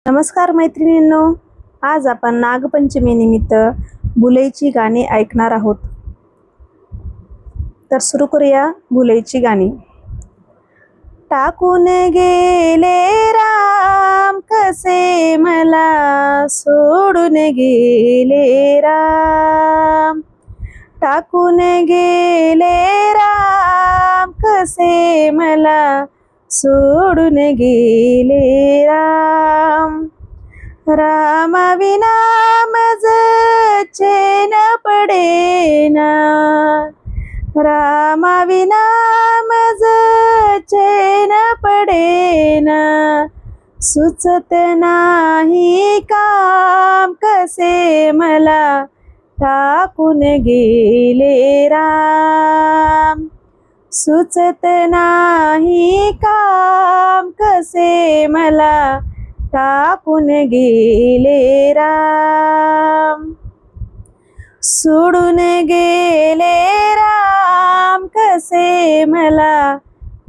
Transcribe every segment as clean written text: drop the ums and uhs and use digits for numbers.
नमस्कार मैत्रिणींनो, आज आपण नागपंचमी निमित्त भुलैची गाणी ऐकणार आहोत। तर सुरू करूया भुलैची गाणी। टाकून गेले राम कसे मला सोडून गेले राम, टाकून गेले राम कसे मला सोडून गेले राम। रामाविना मज चैन पडेना, रामाविना मज चैन पडेना। सुचत नाही काम कसे मला टाकून गेले राम, सुचत नाही काम कसे मला टाकून गेले राम। सोडून गेले राम कसे मला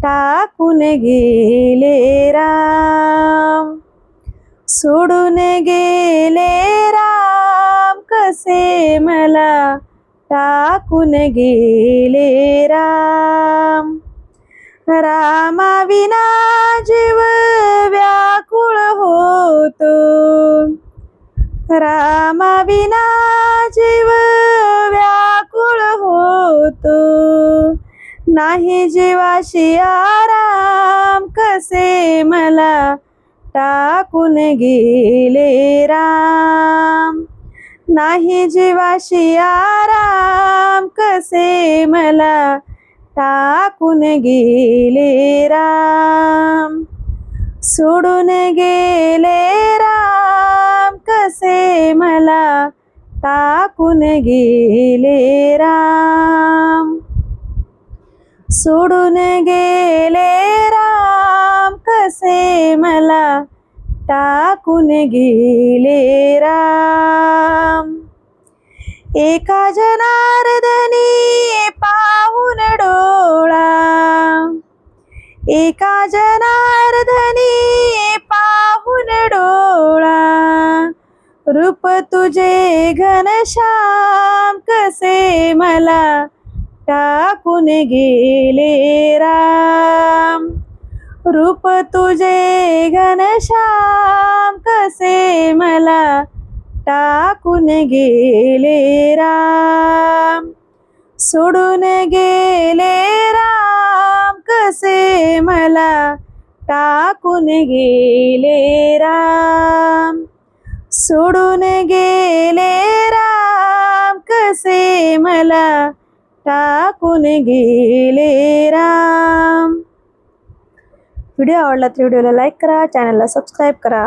टाकून गेले राम, सोडून गेले राम कसे मला टाकून गेले राम। रामाविना जीव व्याकुळ होतो, रामाविना जीव व्याकुळ होतो। नाही जीवाशी आराम कसे मला टाकून गेले राम, नाही जीवाशी आराम कसे मला टाकून गेले राम। सोडून गेले राम कसे मला टाकून गेले राम, सोडून गेले राम कसे मला टाकून गेले राम। एका जनार्दनी पाहून डोळा, एका जनार्दनी पाहून डोळा। रूप तुझे घनश्याम कसे मला टाकून गेले राम, रूप तुझे घनश्याम कसे मला टाकून गेले राम। सोडून गेले राम कसे मला टाकून गेले राम, सोडून गेले राम कसे मला टाकून गेले राम। व्हिडिओ आवडला तर व्हिडिओला लाईक करा, चॅनलला सबस्क्राईब करा।